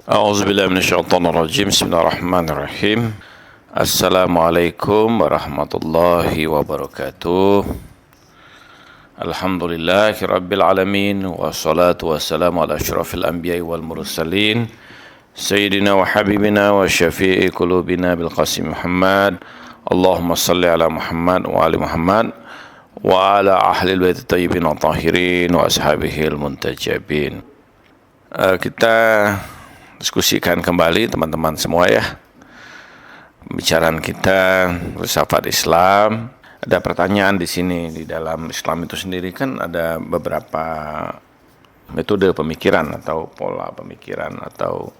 A'udzubillahi minasyaitonirrajim. Bismillahirrahmanirrahim. Assalamualaikum warahmatullahi wabarakatuh. Alhamdulillahi rabbil alamin, wassalatu wassalamu ala asyrafil anbiya'i wal mursalin, sayyidina wa habibina wa syafi'i qulubina bil qasim Muhammad. Allahumma salli ala Muhammad wa ali Muhammad wa ala ahlil bait tayyibin wa tahirin wa ashabihil muntajabin. Kita diskusikan kembali teman-teman semua ya. Pembicaraan kita filsafat Islam. Ada pertanyaan di sini, di dalam Islam itu sendiri kan ada beberapa metode pemikiran atau pola pemikiran atau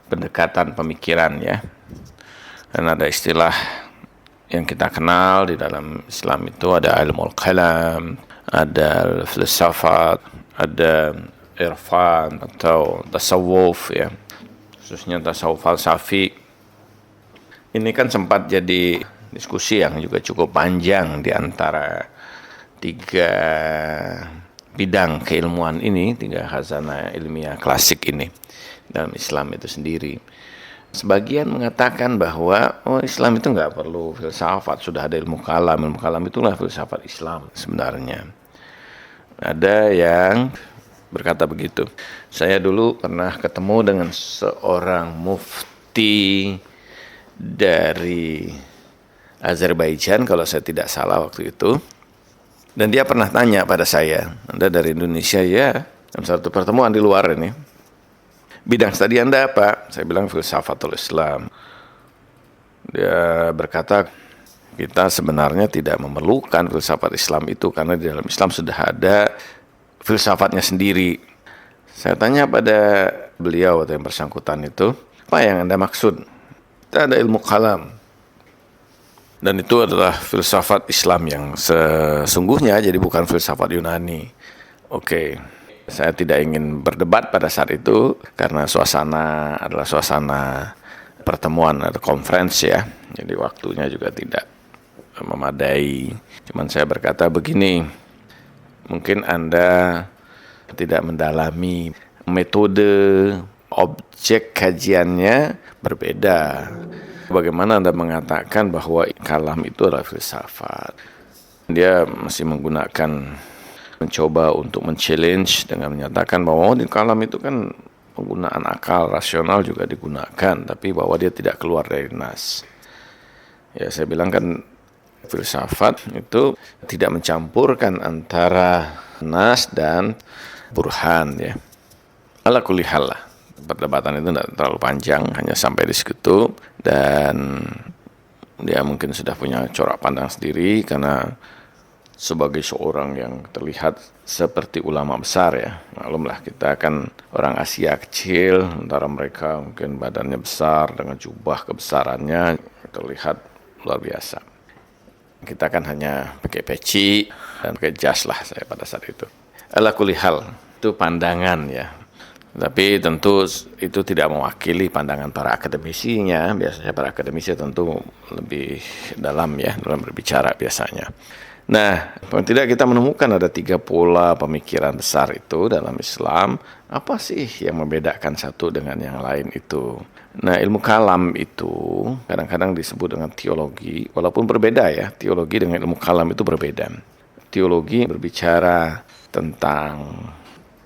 pendekatan pemikiran ya. Dan ada istilah yang kita kenal di dalam Islam itu ada ilmu kalam, ada filsafat, ada irfan atau tasawuf ya, khususnya tasawuf falsafi. Ini kan sempat jadi diskusi yang juga cukup panjang di antara tiga bidang keilmuan ini, tiga khazanah ilmiah klasik ini dalam Islam itu sendiri. Sebagian mengatakan bahwa Islam itu nggak perlu filsafat, sudah ada ilmu kalam itulah filsafat Islam sebenarnya. Ada yang berkata begitu. Saya dulu pernah ketemu dengan seorang mufti dari Azerbaijan kalau saya tidak salah waktu itu. Dan dia pernah tanya pada saya, Anda dari Indonesia ya? Dalam satu pertemuan di luar ini. Bidang studi Anda apa? Saya bilang filsafatul Islam. Dia berkata, kita sebenarnya tidak memerlukan filsafat Islam itu karena di dalam Islam sudah ada filsafatnya sendiri. Saya tanya pada beliau atau yang bersangkutan itu, apa yang Anda maksud? Kita ada ilmu kalam. Dan itu adalah filsafat Islam yang sesungguhnya, jadi bukan filsafat Yunani. Oke. Saya tidak ingin berdebat pada saat itu karena suasana adalah suasana pertemuan atau conference ya. Jadi waktunya juga tidak memadai. Cuman saya berkata begini, mungkin Anda tidak mendalami metode objek kajiannya berbeda. Bagaimana Anda mengatakan bahwa kalam itu adalah filsafat? Dia masih mencoba untuk men-challenge dengan menyatakan bahwa di kalam itu kan penggunaan akal rasional juga digunakan, tapi bahwa dia tidak keluar dari nas. Ya, saya bilang kan filsafat itu tidak mencampurkan antara nas dan burhan ya. Ala kulli hal lah. Perdebatan itu tidak terlalu panjang, hanya sampai di situ, dan dia mungkin sudah punya corak pandang sendiri karena sebagai seorang yang terlihat seperti ulama besar ya. Maklumlah kita kan orang Asia kecil, antara mereka mungkin badannya besar dengan jubah kebesarannya terlihat luar biasa. Kita kan hanya pakai peci dan pakai jas lah saya pada saat itu. Ala kulli hal, itu pandangan ya. Tapi tentu itu tidak mewakili pandangan para akademisinya. Biasanya para akademisi tentu lebih dalam ya, dalam berbicara biasanya. Nah, paling tidak kita menemukan ada tiga pola pemikiran besar itu dalam Islam. Apa sih yang membedakan satu dengan yang lain itu? Nah, ilmu kalam itu kadang-kadang disebut dengan teologi, walaupun berbeda ya. Teologi dengan ilmu kalam itu berbeda. Teologi berbicara tentang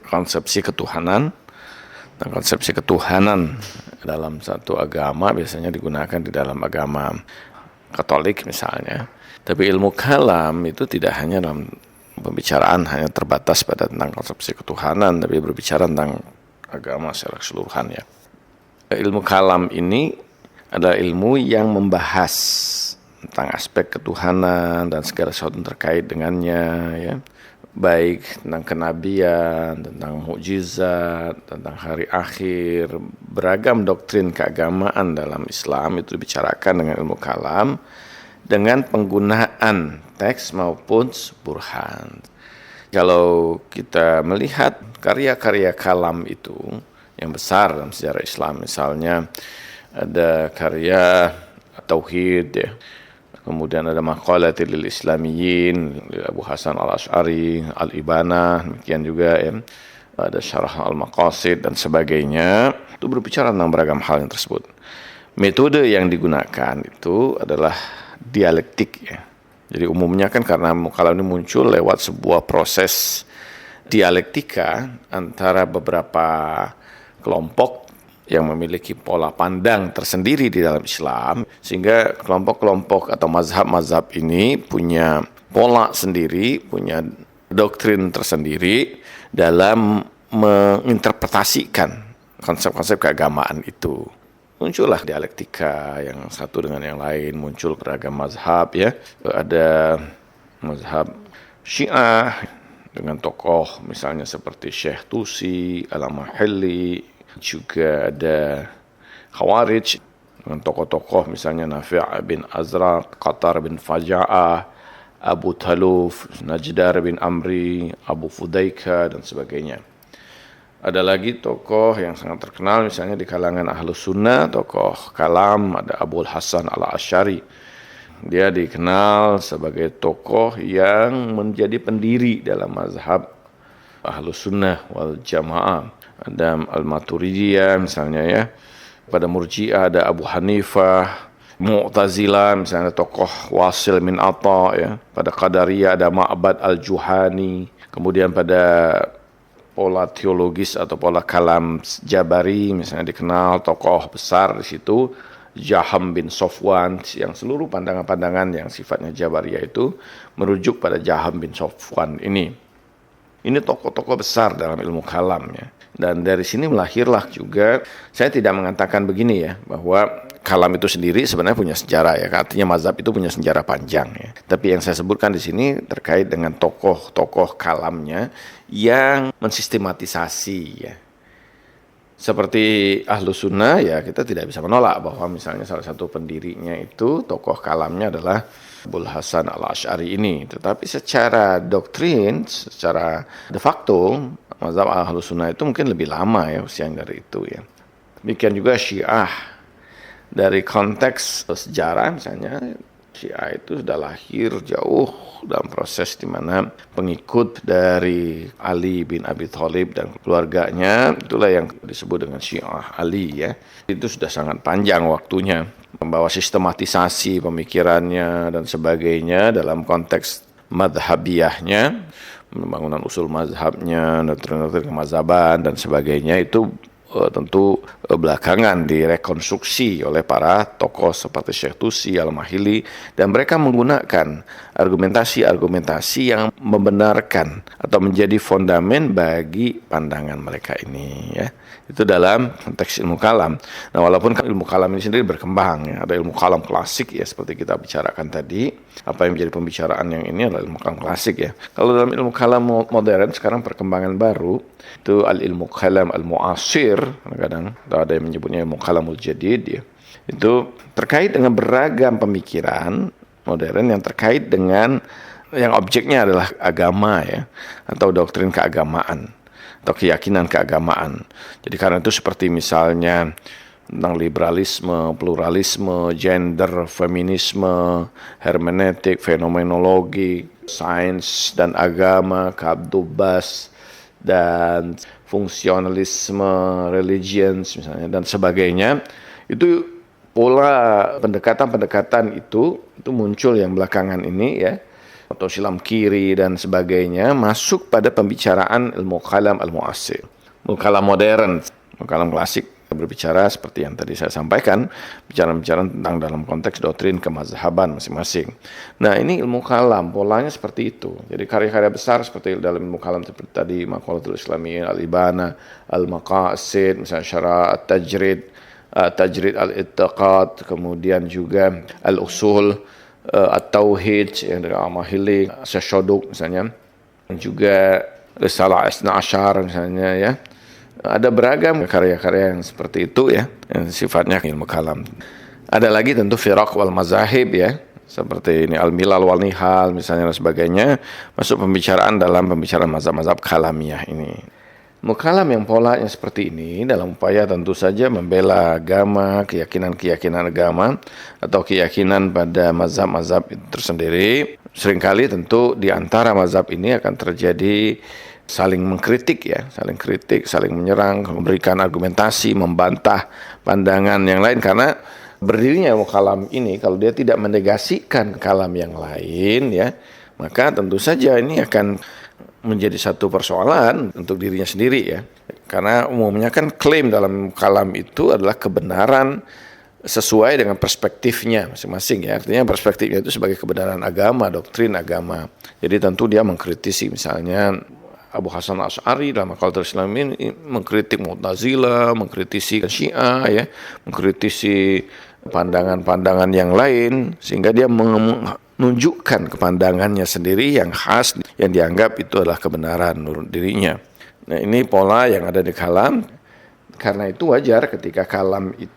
konsepsi ketuhanan. Dan konsepsi ketuhanan dalam satu agama biasanya digunakan di dalam agama Katolik misalnya. Tapi ilmu kalam itu tidak hanya dalam pembicaraan hanya terbatas pada tentang konsepsi ketuhanan, tapi berbicara tentang agama secara keseluruhan ya. Ilmu kalam ini adalah ilmu yang membahas tentang aspek ketuhanan dan segala sesuatu terkait dengannya ya. Baik tentang kenabian, tentang mukjizat, tentang hari akhir, beragam doktrin keagamaan dalam Islam itu dibicarakan dengan ilmu kalam dengan penggunaan teks maupun burhan. Kalau kita melihat karya-karya kalam itu yang besar dalam sejarah Islam, misalnya ada karya Tauhid ya. Kemudian ada Maqalatil lil Islamiyyin, Abu Hasan al-Asy'ari, Al-Ibanah, demikian juga ya. ada syarah al-maqasid dan sebagainya. Itu berbicara tentang beragam hal yang tersebut. Metode yang digunakan itu adalah dialektik ya. Jadi umumnya kan karena mukalam ini muncul lewat sebuah proses dialektika antara beberapa kelompok yang memiliki pola pandang tersendiri di dalam Islam, sehingga kelompok-kelompok atau mazhab-mazhab ini punya pola sendiri, punya doktrin tersendiri dalam menginterpretasikan konsep-konsep keagamaan itu. Muncullah dialektika yang satu dengan yang lain, muncul beragam mazhab ya. Ada mazhab Syiah dengan tokoh misalnya seperti Syekh Tusi, Al-Mahalli, juga ada Khawarij dengan tokoh-tokoh misalnya Nafi' bin Azraq, Qatar bin Faja'ah, Abu Taluf, Najdar bin Amri, Abu Fudaika dan sebagainya. Ada lagi tokoh yang sangat terkenal misalnya di kalangan Ahlus Sunnah, tokoh kalam, ada Abul Hasan al-Asy'ari. Dia dikenal sebagai tokoh yang menjadi pendiri dalam mazhab Ahlus Sunnah wal Jamaah. Ada Al-Maturidiyah misalnya ya. Pada Murji'ah ada Abu Hanifah, Mu'tazilah misalnya tokoh Wasil min Atha ya. Pada Qadariyah ada Ma'bad al-Juhani. Kemudian pada pola teologis atau pola kalam Jabari misalnya dikenal tokoh besar di situ Jaham bin Sofwan, yang seluruh pandangan-pandangan yang sifatnya Jabariyah itu merujuk pada Jaham bin Sofwan ini. Ini tokoh-tokoh besar dalam ilmu kalam ya. Dan dari sini melahirlah juga, saya tidak mengatakan begini ya, bahwa kalam itu sendiri sebenarnya punya sejarah ya, artinya mazhab itu punya sejarah panjang ya. Tapi yang saya sebutkan di sini terkait dengan tokoh-tokoh kalamnya yang mensistematisasi ya. Seperti Ahlus Sunnah ya, kita tidak bisa menolak bahwa misalnya salah satu pendirinya itu tokoh kalamnya adalah Abul Hasan al-Asy'ari ini. Tetapi secara doktrin, secara de facto mazhab Ahlus Sunnah itu mungkin lebih lama ya usianya dari itu ya. Demikian juga Syiah. Dari konteks sejarah misalnya, Syiah itu sudah lahir jauh dalam proses di mana pengikut dari Ali bin Abi Thalib dan keluarganya, itulah yang disebut dengan Syiah Ali ya. Itu sudah sangat panjang waktunya, membawa sistematisasi pemikirannya dan sebagainya dalam konteks madhabiyahnya, pembangunan usul mazhabnya, doktrin-doktrin kemazhaban dan sebagainya itu tentu belakangan direkonstruksi oleh para tokoh seperti Syekh Tusi, Al-Mahili, dan mereka menggunakan argumentasi-argumentasi yang membenarkan atau menjadi fondamen bagi pandangan mereka ini ya. Itu dalam konteks ilmu kalam. Nah, walaupun ilmu kalam ini sendiri berkembang ya, ada ilmu kalam klasik ya seperti kita bicarakan tadi. Apa yang menjadi pembicaraan yang ini adalah ilmu kalam klasik ya. Kalau dalam ilmu kalam modern sekarang perkembangan baru itu al-ilmu kalam al-mu'asir, kadang ada yang menyebutnya ilmu kalamul jadid ya. Itu terkait dengan beragam pemikiran modern yang terkait dengan yang objeknya adalah agama ya, atau doktrin keagamaan atau keyakinan keagamaan. Jadi karena itu seperti misalnya tentang liberalisme, pluralisme, gender, feminisme, hermeneutik, fenomenologi, sains dan agama, kabdubas, dan fungsionalisme, religions misalnya dan sebagainya. Itu pola pendekatan-pendekatan itu muncul yang belakangan ini ya, atau silam kiri dan sebagainya, masuk pada pembicaraan ilmu kalam al-mu'asir. Ilmu kalam modern, ilmu kalam klasik berbicara seperti yang tadi saya sampaikan, bicara-bicara tentang dalam konteks doktrin kemazhaban masing-masing. Nah, ini ilmu kalam, polanya seperti itu. Jadi karya-karya besar seperti dalam ilmu kalam seperti tadi, Maqalatul Islamiyyin, Al-Ibana, Al-Maqasid, misalnya Syara' At-Tajrid, Tajrid Al-Ittaqad, kemudian juga Al-Usul, At-Tauhid yang dari Al-Mahili, Syashaduk misalnya, dan juga Risalah Isna Asyar misalnya ya. Ada beragam karya-karya yang seperti itu ya, yang sifatnya ilmu kalam. Ada lagi tentu firaq wal mazahib ya, seperti ini al-milal wal nihal misalnya dan sebagainya, masuk pembicaraan dalam pembicaraan mazhab-mazhab kalamiyah ini. Mukalam yang polanya seperti ini dalam upaya tentu saja membela agama, keyakinan-keyakinan agama atau keyakinan pada mazhab-mazhab itu tersendiri. Seringkali tentu di antara mazhab ini akan terjadi saling mengkritik ya, saling kritik, saling menyerang, memberikan argumentasi, membantah pandangan yang lain. Karena berdirinya kalam ini, kalau dia tidak menegasikan kalam yang lain ya, maka tentu saja ini akan menjadi satu persoalan untuk dirinya sendiri ya. Karena umumnya kan klaim dalam kalam itu adalah kebenaran sesuai dengan perspektifnya masing-masing ya. Artinya perspektifnya itu sebagai kebenaran agama, doktrin agama. Jadi tentu dia mengkritisi misalnya Abu Hasan Asy'ari dalam Maqalatul Islam ini mengkritik Mu'tazilah, mengkritisi Syiah ya, mengkritisi pandangan-pandangan yang lain, sehingga dia menunjukkan kepandangannya sendiri yang khas, yang dianggap itu adalah kebenaran menurut dirinya. Nah, ini pola yang ada di kalam. Karena itu wajar ketika kalam itu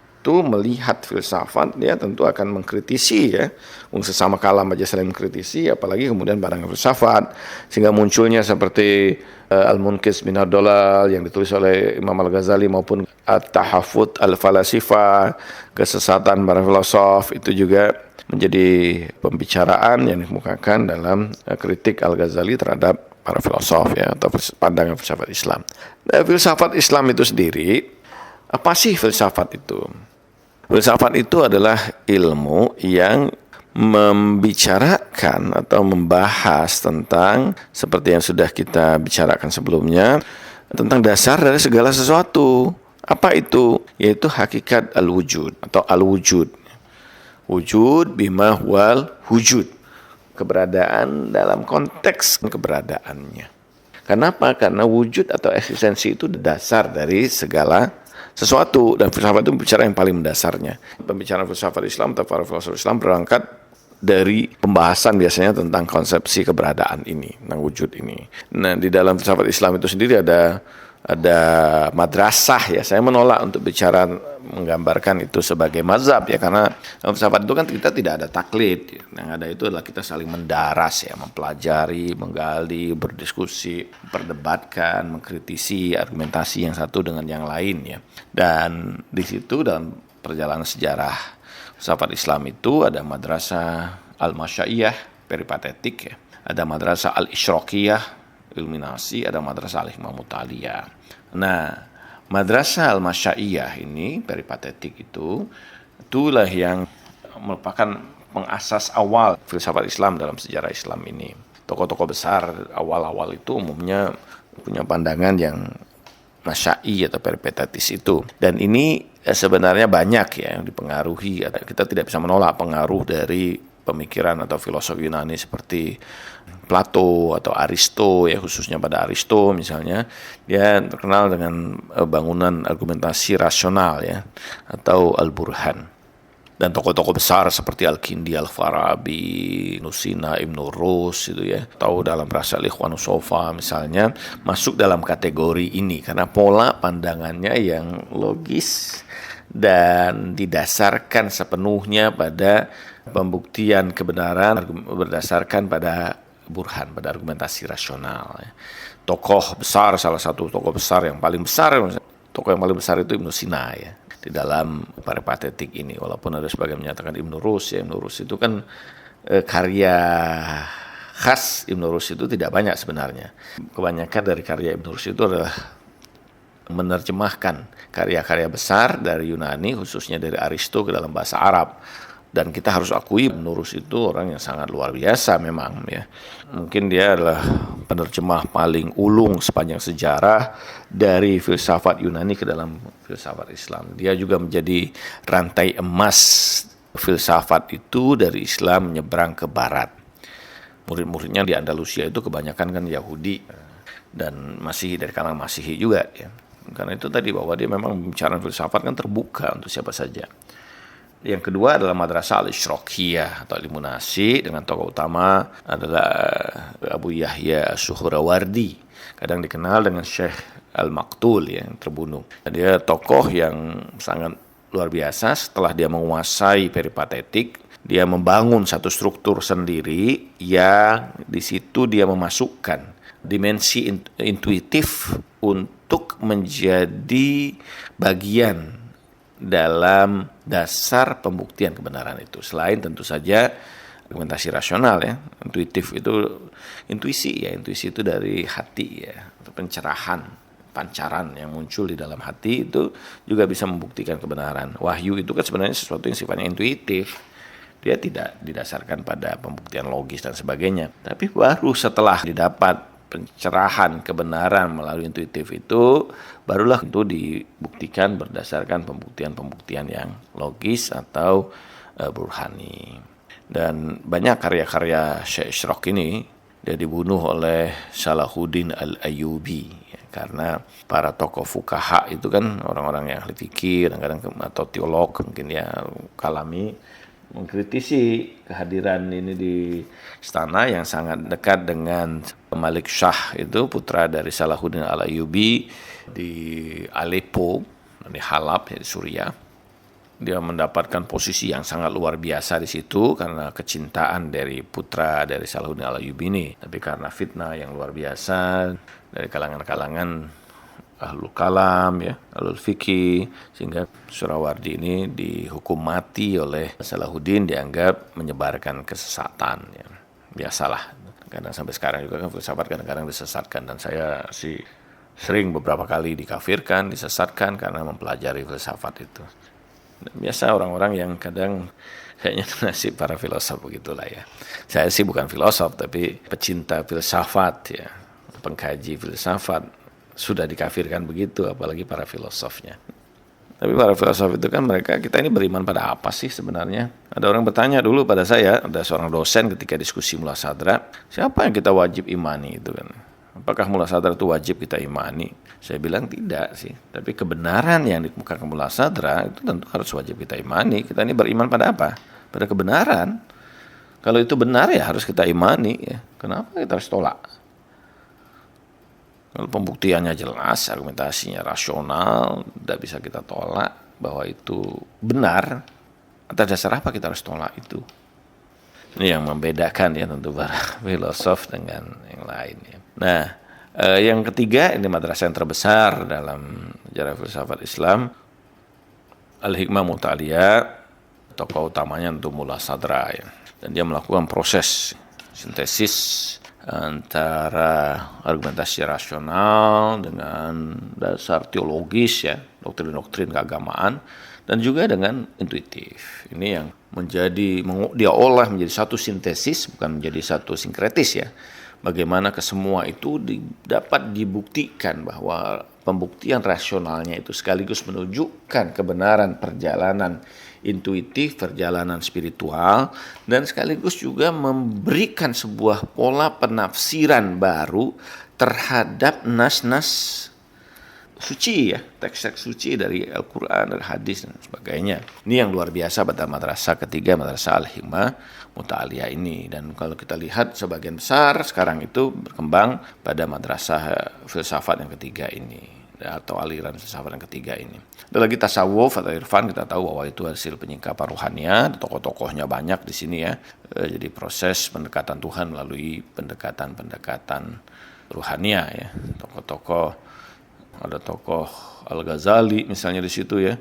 melihat filsafat, dia tentu akan mengkritisi ya. Sesama kalam aja saling mengkritisi, apalagi kemudian barang filsafat, sehingga munculnya seperti Al-Munqidh min ad-Dhalal yang ditulis oleh Imam Al-Ghazali maupun At-Tahaffut Al-Falasifa, kesesatan para filosof, itu juga menjadi pembicaraan yang dikemukakan dalam kritik Al-Ghazali terhadap para filosof ya, atau pandangan filsafat Islam. Nah, filsafat Islam itu sendiri, apa sih filsafat itu? Filsafat itu adalah ilmu yang membicarakan atau membahas tentang, seperti yang sudah kita bicarakan sebelumnya, tentang dasar dari segala sesuatu. Apa itu? Yaitu hakikat al-wujud atau al-wujud. Wujud bima wal wujud. Keberadaan dalam konteks keberadaannya. Kenapa? Karena wujud atau eksistensi itu dasar dari segala sesuatu, dan filsafat itu bicara yang paling mendasarnya. Pembicaraan filsafat Islam atau para filosof Islam berangkat dari pembahasan biasanya tentang konsepsi keberadaan ini, tentang wujud ini. Nah, di dalam filsafat Islam itu sendiri ada madrasah ya. Saya menolak untuk bicara menggambarkan itu sebagai mazhab ya, karena filsafat itu kan kita tidak ada taklid. Yang ada itu adalah kita saling mendaras ya, mempelajari, menggali, berdiskusi, memperdebatkan, mengkritisi argumentasi yang satu dengan yang lain ya. Dan di situ dalam perjalanan sejarah filsafat Islam itu ada madrasah al-masyaiyah, peripatetik ya. Ada madrasah al-isyraqiyah, ilminasi, ada madrasah al-hikmah mutaliyah. Nah, madrasah al-masyaiyah ini, peripatetik itulah yang merupakan pengasas awal filsafat Islam dalam sejarah Islam ini. Tokoh-tokoh besar awal-awal itu umumnya punya pandangan yang masyai atau peripatetis itu. Dan ini sebenarnya banyak ya yang dipengaruhi. Kita tidak bisa menolak pengaruh dari pemikiran atau filosofi Yunani seperti Plato atau Aristo ya, khususnya pada Aristo misalnya, dia terkenal dengan bangunan argumentasi rasional ya, atau Al-Burhan. Dan tokoh-tokoh besar seperti Al-Kindi, Al-Farabi, Nusina, Ibn Rus itu ya, atau dalam Rasa Al-Ikhwanus Sofa misalnya, masuk dalam kategori ini karena pola pandangannya yang logis dan didasarkan sepenuhnya pada pembuktian kebenaran berdasarkan pada burhan, pada argumentasi rasional. Tokoh besar, salah satu tokoh besar yang paling besar, tokoh yang paling besar itu Ibnu Sina ya, di dalam peripatetik ini. Walaupun ada sebagian menyatakan Ibnu Rus ya, Ibnu Rus itu kan karya khas Ibnu Rus itu tidak banyak sebenarnya. Kebanyakan dari karya Ibnu Rus itu adalah menerjemahkan karya-karya besar dari Yunani, khususnya dari Aristo ke dalam bahasa Arab. Dan kita harus akui Ibnu Rus itu orang yang sangat luar biasa memang ya. Mungkin dia adalah penerjemah paling ulung sepanjang sejarah dari filsafat Yunani ke dalam filsafat Islam. Dia juga menjadi rantai emas filsafat itu dari Islam menyeberang ke barat. Murid-muridnya di Andalusia itu kebanyakan kan Yahudi dan masih dari kalangan Masihi juga ya. Karena itu tadi bahwa dia memang bicara filsafat kan terbuka untuk siapa saja. Yang kedua adalah madrasah al-isyraqiyah atau ilmunasi, dengan tokoh utama adalah Abu Yahya Suhrawardi, kadang dikenal dengan Syekh Al-Maktul yang terbunuh. Dia tokoh yang sangat luar biasa. Setelah dia menguasai peripatetik, dia membangun satu struktur sendiri yang di situ dia memasukkan dimensi intuitif untuk menjadi bagian dalam dasar pembuktian kebenaran itu. Selain tentu saja argumentasi rasional ya, intuitif itu intuisi ya, intuisi itu dari hati ya, atau pencerahan, pancaran yang muncul di dalam hati itu juga bisa membuktikan kebenaran. Wahyu itu kan sebenarnya sesuatu yang sifatnya intuitif. Dia tidak didasarkan pada pembuktian logis dan sebagainya. Tapi baru setelah didapat pencerahan kebenaran melalui intuitif itu, barulah itu dibuktikan berdasarkan pembuktian-pembuktian yang logis atau burhani. Dan banyak karya-karya Syekh Isyraq ini, dia dibunuh oleh Salahuddin Al-Ayyubi ya, karena para tokoh fuqaha itu kan orang-orang yang ahli fikih kadang-kadang atau teolog mungkin ya kalami mengkritisi kehadiran ini di istana yang sangat dekat dengan Malik Shah itu putra dari Salahuddin Al-Ayyubi di Aleppo, di Halab, di Suriah. Dia mendapatkan posisi yang sangat luar biasa di situ karena kecintaan dari putra dari Salahuddin Al-Ayyubi ini. Tapi karena fitnah yang luar biasa dari kalangan-kalangan ahlul kalam ya, ahlul fikih, sehingga Surawardi ini dihukum mati oleh Salahuddin, dianggap menyebarkan kesesatan ya. Biasalah, kadang sampai sekarang juga kan filsafat kadang-kadang disesatkan, dan saya sih sering beberapa kali dikafirkan, disesatkan karena mempelajari filsafat itu. Dan biasa orang-orang yang kadang kayaknya nasib para filosof begitulah ya. Saya sih bukan filosof tapi pecinta filsafat ya, pengkaji filsafat, sudah dikafirkan begitu, apalagi para filosofnya. Tapi para filosof itu kan kita ini beriman pada apa sih sebenarnya? Ada orang bertanya dulu pada saya, ada seorang dosen ketika diskusi muladzalah, siapa yang kita wajib imani itu kan? Apakah muladzalah itu wajib kita imani? Saya bilang tidak sih, tapi kebenaran yang dikemukakan muladzalah itu tentu harus wajib kita imani. Kita ini beriman pada apa? Pada kebenaran. Kalau itu benar ya harus kita imani ya. Kenapa kita harus tolak? Kalau pembuktiannya jelas, argumentasinya rasional, tidak bisa kita tolak bahwa itu benar, atas dasar apa kita harus tolak itu? Ini yang membedakan ya tentu para filosof dengan yang lain ya. Nah, yang ketiga, ini madrasah yang terbesar dalam sejarah filsafat Islam, Al-Hikmah Muta'aliyah, tokoh utamanya untuk Mullah Sadra ya. Dan dia melakukan proses sintesis antara argumentasi rasional dengan dasar teologis ya, doktrin-doktrin keagamaan, dan juga dengan intuitif. Ini yang dia olah menjadi satu sintesis, bukan menjadi satu sinkretis ya. Bagaimana kesemua itu dapat dibuktikan bahwa pembuktian rasionalnya itu sekaligus menunjukkan kebenaran perjalanan intuitif, perjalanan spiritual, dan sekaligus juga memberikan sebuah pola penafsiran baru terhadap nas-nas suci ya, teks-teks suci dari Al-Quran, dari hadis dan sebagainya. Ini yang luar biasa pada madrasah ketiga, madrasah Al-Hikmah Muta'aliyah ini. Dan kalau kita lihat sebagian besar sekarang itu berkembang pada madrasah filsafat yang ketiga ini, atau aliran filsafat yang ketiga ini. Ada lagi tasawuf atau irfan, kita tahu bahwa itu hasil penyingkapan rohaniah, tokoh-tokohnya banyak di sini ya. Jadi proses pendekatan Tuhan melalui pendekatan-pendekatan rohaniah ya. Ada tokoh Al-Ghazali misalnya di situ ya,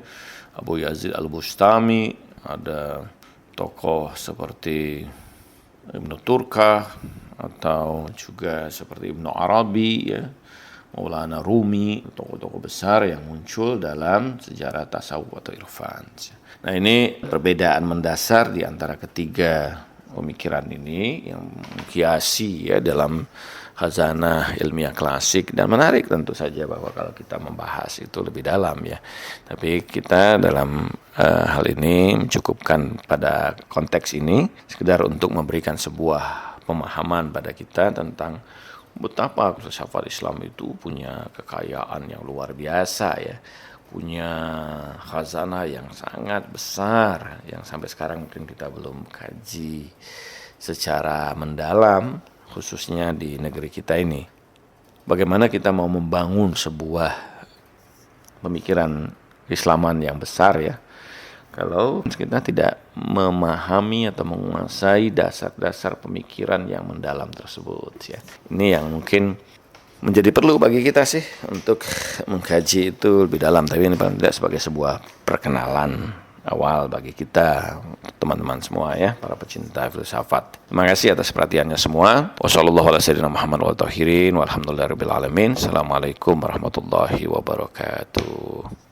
Abu Yazid Al-Bustami, ada tokoh seperti Ibnu Turkah atau juga seperti Ibnu Arabi ya, Maulana Rumi, tokoh-tokoh besar yang muncul dalam sejarah tasawuf atau irfan. Nah, ini perbedaan mendasar di antara ketiga pemikiran ini yang menghiasi ya dalam khazanah ilmiah klasik, dan menarik tentu saja bahwa kalau kita membahas itu lebih dalam ya. Tapi kita dalam hal ini mencukupkan pada konteks ini sekedar untuk memberikan sebuah pemahaman pada kita tentang betapa filsafat Islam itu punya kekayaan yang luar biasa ya, punya khazanah yang sangat besar yang sampai sekarang mungkin kita belum kaji secara mendalam, khususnya di negeri kita ini. Bagaimana kita mau membangun sebuah pemikiran Islaman yang besar ya, kalau kita tidak memahami atau menguasai dasar-dasar pemikiran yang mendalam tersebut ya. Ini yang mungkin menjadi perlu bagi kita sih untuk mengkaji itu lebih dalam. Tapi ini paling tidak sebagai sebuah perkenalan awal bagi kita, teman-teman semua ya, para pecinta filsafat. Terima kasih atas perhatiannya semua. Wassalamualaikum warahmatullahi wabarakatuh.